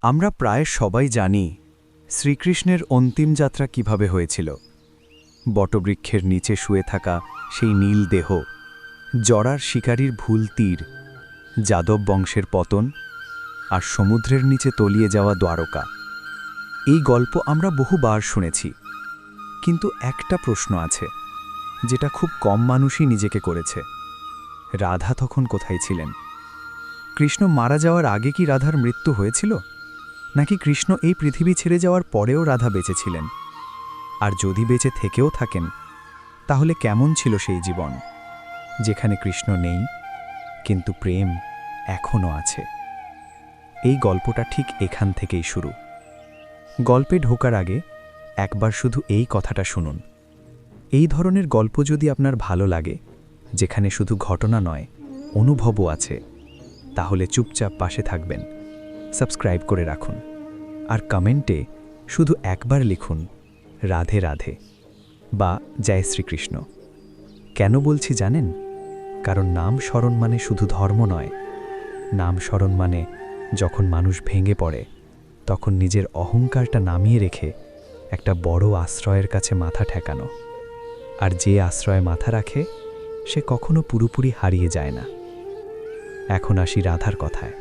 আমরা প্রায় সবাই জানি শ্রীকৃষ্ণের অন্তিম যাত্রা কিভাবে হয়েছিল। বটবৃক্ষের নিচে শুয়ে থাকা সেই নীল দেহ, জরার শিকারীর ভুল তীর, যাদব বংশের পতন আর সমুদ্রের নিচে তলিয়ে যাওয়া দ্বারকা। এই গল্প আমরা বহুবার শুনেছি, কিন্তু একটা প্রশ্ন আছে যেটা খুব কম মানুষই নিজেকে করেছে। রাধা তখন কোথায় ছিলেন? কৃষ্ণ মারা যাওয়ার আগে কি রাধার মৃত্যু হয়েছিল, নাকি কৃষ্ণ এই পৃথিবী ছেড়ে যাওয়ার পরেও রাধা বেঁচে ছিলেন? আর যদি বেঁচে থেকেও থাকেন, তাহলে কেমন ছিল সেই জীবন যেখানে কৃষ্ণ নেই কিন্তু প্রেম এখনও আছে? এই গল্পটা ঠিক এখান থেকেই শুরু। গল্পে ঢোকার আগে একবার শুধু এই কথাটা শুনুন। এই ধরনের গল্প যদি আপনার ভালো লাগে, যেখানে শুধু ঘটনা নয় অনুভবও আছে, তাহলে চুপচাপ পাশে থাকবেন, সাবস্ক্রাইব করে রাখুন, আর কমেন্টে শুধু একবার লিখুন রাধে রাধে বা জয় শ্রীকৃষ্ণ। কেন বলছি জানেন? কারণ নাম স্মরণ মানে শুধু ধর্ম নয়। নাম স্মরণ মানে যখন মানুষ ভেঙে পড়ে, তখন নিজের অহংকারটা নামিয়ে রেখে একটা বড় আশ্রয়ের কাছে মাথা ঠেকানো। আর যে আশ্রয়ে মাথা রাখে সে কখনো পুরোপুরি হারিয়ে যায় না। এখন আসি রাধার কথায়।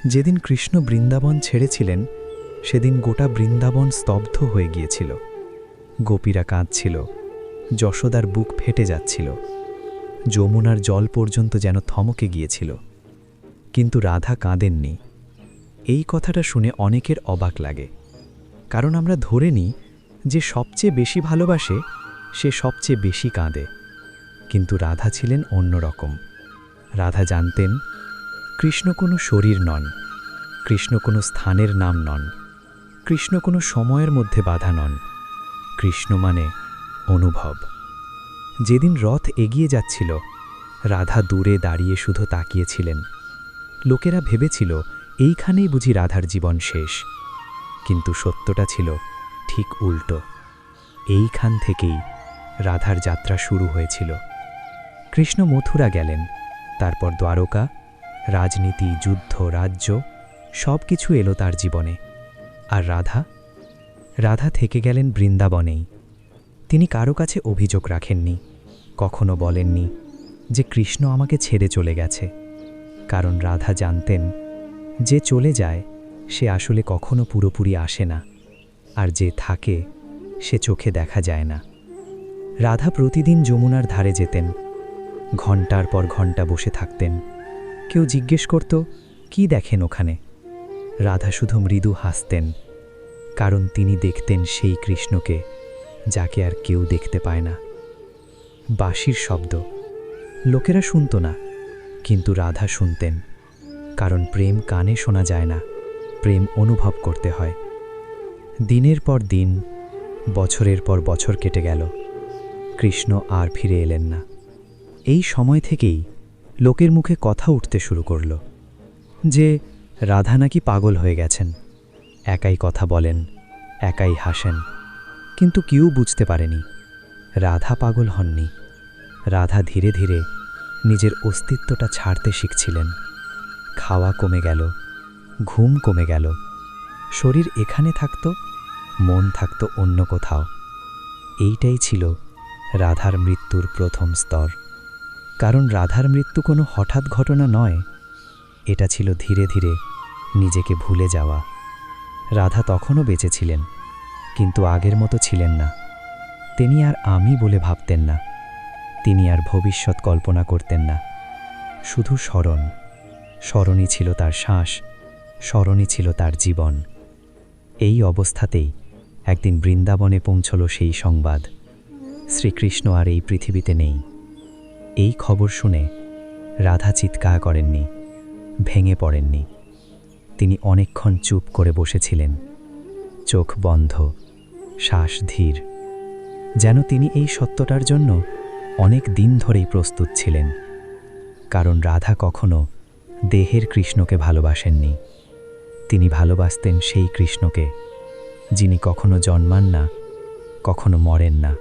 যেদিন কৃষ্ণ বৃন্দাবন ছেড়েছিলেন, সেদিন গোটা বৃন্দাবন স্তব্ধ হয়ে গিয়েছিল। গোপীরা কাঁদছিল, যশোদার বুক ফেটে যাচ্ছিল, যমুনার জল পর্যন্ত যেন থমকে গিয়েছিল। কিন্তু রাধা কাঁদেননি। এই কথাটা শুনে অনেকের অবাক লাগে, কারণ আমরা ধরে নিই যে সবচেয়ে বেশি ভালোবাসে সে সবচেয়ে বেশি কাঁদে। কিন্তু রাধা ছিলেন অন্যরকম। রাধা জানতেন কৃষ্ণ কোনো শরীর নন, কৃষ্ণ কোনো স্থানের নাম নন, কৃষ্ণ কোনো সময়ের মধ্যে বাধা নন। কৃষ্ণ মানে অনুভব। যেদিন রথ এগিয়ে যাচ্ছিল, রাধা দূরে দাঁড়িয়ে শুধু তাকিয়েছিলেন। লোকেরা ভেবেছিল এইখানেই বুঝি রাধার জীবন শেষ, কিন্তু সত্যটা ছিল ঠিক উল্টো। এইখান থেকেই রাধার যাত্রা শুরু হয়েছিল। কৃষ্ণ মথুরা গেলেন, তারপর দ্বারকা, রাজনীতি, যুদ্ধ, রাজ্য সব কিছু এলো তার জীবনে। আর রাধা থেকে গেলেন বৃন্দাবনেই। তিনি কারো কাছে অভিযোগ রাখেননি, কখনো বলেননি যে কৃষ্ণ আমাকে ছেড়ে চলে গেছে। কারণ রাধা জানতেন যে চলে যায় সে আসলে কখনো পুরোপুরি আসে না, আর যে থাকে সে চোখে দেখা যায় না। রাধা প্রতিদিন যমুনার ধারে যেতেন, ঘণ্টার পর ঘণ্টা বসে থাকতেন। কেউ জিজ্ঞেস করত, কি দেখেন ওখানে? রাধা শুধু মৃদু হাসতেন, কারণ তিনি দেখতেন সেই কৃষ্ণকে যাকে আর কেউ দেখতে পায় না। বাঁশির শব্দ লোকেরা শুনত না, কিন্তু রাধা শুনতেন, কারণ প্রেম কানে শোনা যায় না, প্রেম অনুভব করতে হয়। দিনের পর দিন, বছরের পর বছর কেটে গেল, কৃষ্ণ আর ফিরে এলেন না। এই সময় থেকেই লোকের মুখে কথা উঠতে শুরু করল যে রাধা নাকি পাগল হয়ে গেছেন। একাই কথা বলেন, একাই হাসেন, কিন্তু কেউ বুঝতে পারেনি রাধা পাগল হননি। রাধা ধীরে ধীরে নিজের অস্তিত্বটা ছাড়তে শিখছিলেন। খাওয়া কমে গেল, ঘুম কমে গেল, শরীর এখানে থাকত, মন থাকত অন্য কোথাও। এইটাই ছিল রাধার মৃত্যুর প্রথম স্তর। কারণ রাধার মৃত্যু কোনো হঠাৎ ঘটনা নয়, এটা ছিল ধীরে ধীরে নিজেকে ভুলে যাওয়া। রাধা তখনও বেঁচে ছিলেন, কিন্তু আগের মতো ছিলেন না। তিনি আর আমি বলে ভাবতেন না, তিনি আর ভবিষ্যৎ কল্পনা করতেন না। শুধু স্মরণ, স্মরণই ছিল তার শ্বাস, স্মরণই ছিল তার জীবন। এই অবস্থাতেই একদিন বৃন্দাবনে পৌঁছল সেই সংবাদ, শ্রীকৃষ্ণ আর এই পৃথিবীতে নেই। এই খবর শুনে রাধা চিৎকার করেননি, ভেঙে পড়েননি। তিনি অনেকক্ষণ চুপ করে বসেছিলেন, চোখ বন্ধ, শ্বাস ধীর, যেন তিনি এই সত্যটার জন্য অনেক দিন ধরেই প্রস্তুত ছিলেন। কারণ রাধা কখনো দেহের কৃষ্ণকে ভালোবাসেননি, তিনি ভালোবাসতেন সেই কৃষ্ণকে যিনি কখনো জন্মান না, কখনো মরেন না।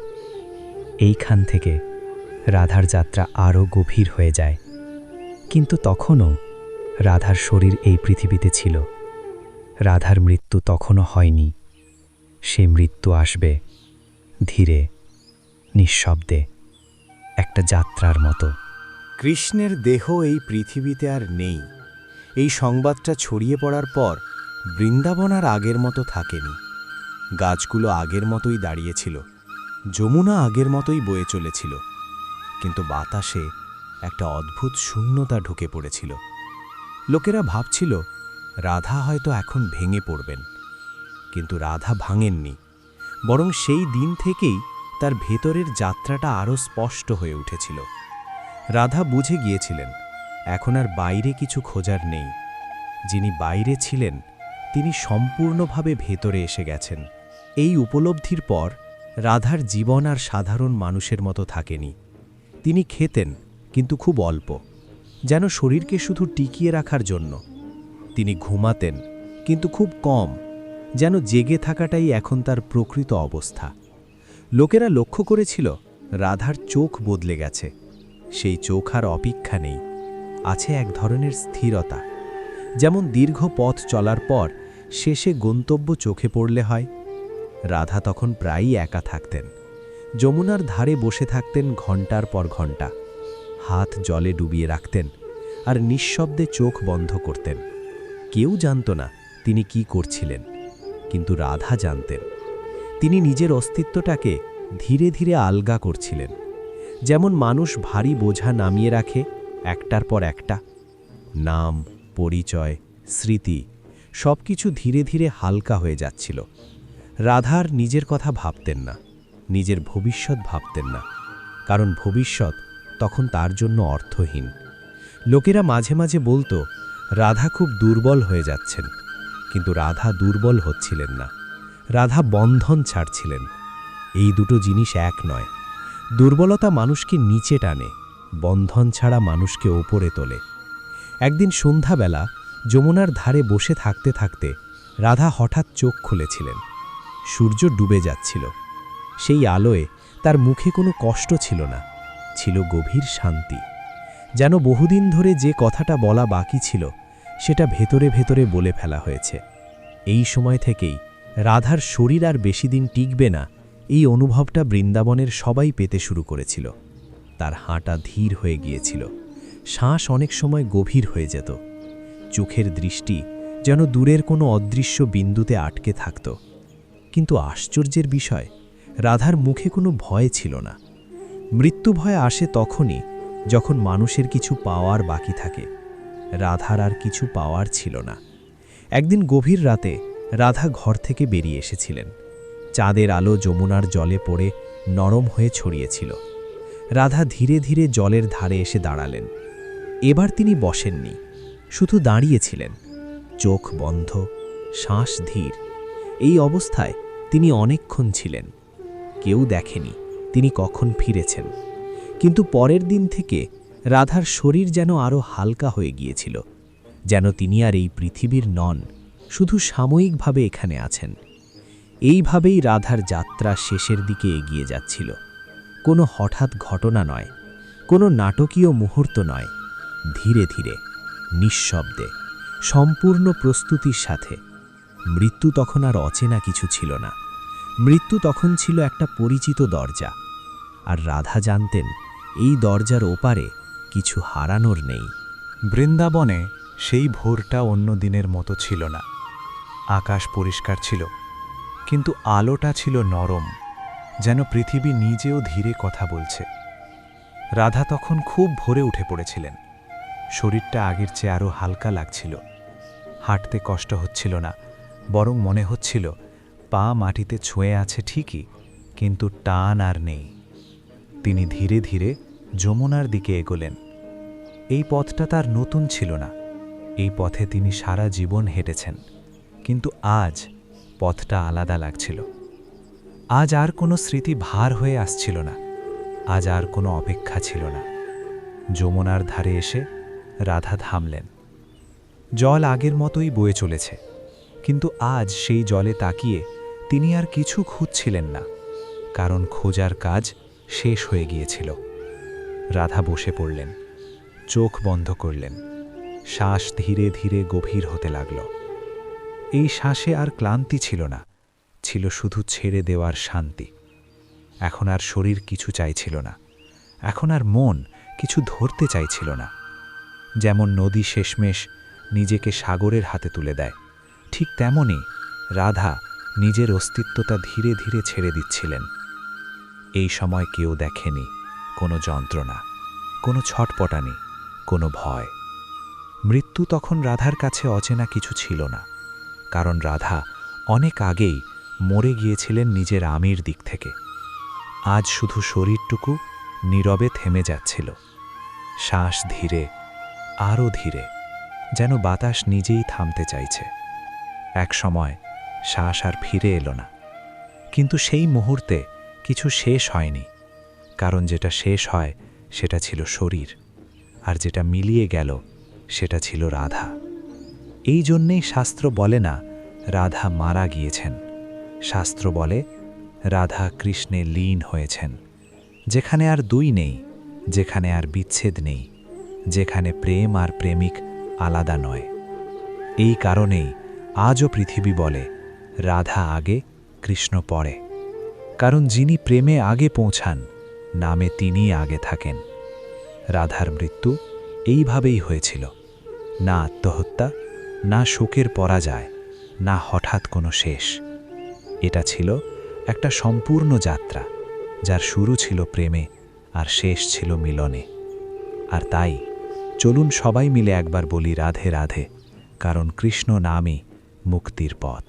এইখান থেকে রাধার যাত্রা আরও গভীর হয়ে যায়। কিন্তু তখনও রাধার শরীর এই পৃথিবীতে ছিল, রাধার মৃত্যু তখনও হয়নি। সে মৃত্যু আসবে ধীরে, নিঃশব্দে, একটা যাত্রার মতো। কৃষ্ণের দেহ এই পৃথিবীতে আর নেই। এই সংবাদটা ছড়িয়ে পড়ার পর বৃন্দাবন আর আগের মতো থাকেনি। গাছগুলো আগের মতোই দাঁড়িয়েছিল, যমুনা আগের মতোই বয়ে চলেছিল, কিন্তু বাতাসে একটা অদ্ভুত শূন্যতা ঢুকে পড়েছিল। লোকেরা ভাবছিল রাধা হয়তো এখন ভেঙে পড়বেন, কিন্তু রাধা ভাঙেননি, বরং সেই দিন থেকেই তার ভেতরের যাত্রাটা আরও স্পষ্ট হয়ে উঠেছিল। রাধা বুঝে গিয়েছিলেন এখন আর বাইরে কিছু খোঁজার নেই। যিনি বাইরে ছিলেন তিনি সম্পূর্ণভাবে ভেতরে এসে গেছেন। এই উপলব্ধির পর রাধার জীবন আর সাধারণ মানুষের মতো থাকেনি। তিনি খেতেন, কিন্তু খুব অল্প, যেন শরীরকে শুধু টিকিয়ে রাখার জন্য। তিনি ঘুমাতেন, কিন্তু খুব কম, যেন জেগে থাকাটাই এখন তার প্রকৃত অবস্থা। লোকেরা লক্ষ্য করেছিল রাধার চোখ বদলে গেছে। সেই চোখ আর অপেক্ষা নেই, আছে এক ধরনের স্থিরতা, যেমন দীর্ঘ পথ চলার পর শেষে গন্তব্য চোখে পড়লে হয়। রাধা তখন প্রায়ই একা থাকতেন, যমুনার ধারে বসে থাকতেন ঘণ্টার পর ঘণ্টা, হাত জলে ডুবিয়ে রাখতেন আর নিঃশব্দে চোখ বন্ধ করতেন। কেউ জানত না তিনি কি করছিলেন, কিন্তু রাধা জানতেন। তিনি নিজের অস্তিত্বটাকে ধীরে ধীরে আলগা করছিলেন, যেমন মানুষ ভারী বোঝা নামিয়ে রাখে একটার পর একটা। নাম, পরিচয়, স্মৃতি সব কিছু ধীরে ধীরে হালকা হয়ে যাচ্ছিল। রাধার নিজের কথা ভাবতেন না, নিজের ভবিষ্যৎ ভাবতেন না, কারণ ভবিষ্যৎ তখন তার জন্য অর্থহীন। লোকেরা মাঝে মাঝে বলতো রাধা খুব দুর্বল হয়ে যাচ্ছেন, কিন্তু রাধা দুর্বল হচ্ছিলেন না, রাধা বন্ধন ছাড়ছিলেন। এই দুটো জিনিস এক নয়। দুর্বলতা মানুষকে নিচে টানে, বন্ধন ছাড়া মানুষকে ওপরে তোলে। একদিন সন্ধ্যাবেলা যমুনার ধারে বসে থাকতে থাকতে রাধা হঠাৎ চোখ খুলেছিলেন। সূর্য ডুবে যাচ্ছিল। সেই আলোয় তার মুখে কোনো কষ্ট ছিল না, ছিল গভীর শান্তি। যেন বহুদিন ধরে যে কথাটা বলা বাকি ছিল সেটা ভেতরে ভেতরে বলে ফেলা হয়েছে। এই সময় থেকেই রাধার শরীর আর বেশি দিন টিকবে না, এই অনুভবটা বৃন্দাবনের সবাই পেতে শুরু করেছিল। তার হাঁটা ধীর হয়ে গিয়েছিল, শ্বাস অনেক সময় গভীর হয়ে যেত, চোখের দৃষ্টি যেন দূরের কোনো অদৃশ্য বিন্দুতে আটকে থাকত। কিন্তু আশ্চর্যের বিষয়, রাধার মুখে কোনো ভয় ছিল না। মৃত্যু ভয় আসে তখনই যখন মানুষের কিছু পাওয়ার বাকি থাকে। রাধার আর কিছু পাওয়ার ছিল না। একদিন গভীর রাতে রাধা ঘর থেকে বেরিয়ে এসেছিলেন। চাঁদের আলো যমুনার জলে পড়ে নরম হয়ে ছড়িয়েছিল। রাধা ধীরে ধীরে জলের ধারে এসে দাঁড়ালেন। এবার তিনি বসেননি, শুধু দাঁড়িয়েছিলেন, চোখ বন্ধ, শ্বাস ধীর। এই অবস্থায় তিনি অনেকক্ষণ ছিলেন। কেউ দেখেনি তিনি কখন ফিরেছেন, কিন্তু পরের দিন থেকে রাধার শরীর যেন আরও হালকা হয়ে গিয়েছিল, যেন তিনি আর এই পৃথিবীর নন, শুধু সাময়িকভাবে এখানে আছেন। এইভাবেই রাধার যাত্রা শেষের দিকে এগিয়ে যাচ্ছিল। কোনো হঠাৎ ঘটনা নয়, কোনো নাটকীয় মুহূর্ত নয়, ধীরে ধীরে, নিঃশব্দে, সম্পূর্ণ প্রস্তুতির সাথে। মৃত্যু তখন আর অচেনা কিছু ছিল না। মৃত্যু তখন ছিল একটা পরিচিত দরজা, আর রাধা জানতেন এই দরজার ওপারে কিছু হারানোর নেই। বৃন্দাবনে সেই ভোরটা অন্য দিনের মতো ছিল না। আকাশ পরিষ্কার ছিল, কিন্তু আলোটা ছিল নরম, যেন পৃথিবী নিজেও ধীরে কথা বলছে। রাধা তখন খুব ভোরে উঠে পড়েছিলেন। শরীরটা আগের চেয়ে আরও হালকা লাগছিল। হাঁটতে কষ্ট হচ্ছিল না, বরং মনে হচ্ছিল পা মাটিতে ছুঁয়ে আছে ঠিকই, কিন্তু টান আর নেই। তিনি ধীরে ধীরে যমুনার দিকে এগোলেন। এই পথটা তার নতুন ছিল না, এই পথে তিনি সারা জীবন হেঁটেছেন, কিন্তু আজ পথটা আলাদা লাগছিল। আজ আর কোনো স্মৃতি ভার হয়ে আসছিল না, আজ আর কোনো অপেক্ষা ছিল না। যমুনার ধারে এসে রাধা থামলেন। জল আগের মতোই বয়ে চলেছে, কিন্তু আজ সেই জলে তাকিয়ে তিনি আর কিছু খুঁজছিলেন না, কারণ খোঁজার কাজ শেষ হয়ে গিয়েছিল। রাধা বসে পড়লেন, চোখ বন্ধ করলেন, শ্বাস ধীরে ধীরে গভীর হতে লাগল। এই শ্বাসে আর ক্লান্তি ছিল না, ছিল শুধু ছেড়ে দেওয়ার শান্তি। এখন আর শরীর কিছু চাইছিল না, এখন আর মন কিছু ধরতে চাইছিল না। যেমন নদী শেষমেশ নিজেকে সাগরের হাতে তুলে দেয়, ঠিক তেমনি রাধা নিজের অস্তিত্বটা ধীরে ধীরে ছেড়ে দিচ্ছিলেন। এই সময় কেউ দেখেনি কোনো যন্ত্রণা, কোনো ছটপটানি, কোনো ভয়। মৃত্যু তখন রাধার কাছে অচেনা কিছু ছিল না, কারণ রাধা অনেক আগেই মরে গিয়েছিলেন নিজের আমির দিক থেকে। আজ শুধু শরীরটুকু নীরবে থেমে যাচ্ছিল, শ্বাস ধীরে, আরও ধীরে, যেন বাতাস নিজেই থামতে চাইছে। এক সময় শ্বাস আর ফিরে এলো না, কিন্তু সেই মুহূর্তে কিছু শেষ হয়নি, কারণ যেটা শেষ হয় সেটা ছিল শরীর, আর যেটা মিলিয়ে গেল সেটা ছিল রাধা। এই জন্যেই শাস্ত্র বলে না রাধা মারা গিয়েছেন, শাস্ত্র বলে রাধা কৃষ্ণে লীন হয়েছেন। যেখানে আর দুই নেই, যেখানে আর বিচ্ছেদ নেই, যেখানে প্রেম আর প্রেমিক আলাদা নয়। এই কারণেই আজও পৃথিবী বলে রাধা আগে, কৃষ্ণ পরে, কারণ যিনি প্রেমে আগে পৌঁছান, নামে তিনিই আগে থাকেন। রাধার মৃত্যু এইভাবেই হয়েছিল, না আত্মহত্যা, না শোকের পরাজয়, না হঠাৎ কোনো শেষ। এটা ছিল একটা সম্পূর্ণ যাত্রা, যার শুরু ছিল প্রেমে আর শেষ ছিল মিলনে। আর তাই চলুন সবাই মিলে একবার বলি রাধে রাধে, কারণ কৃষ্ণ নামই মুক্তির পথ।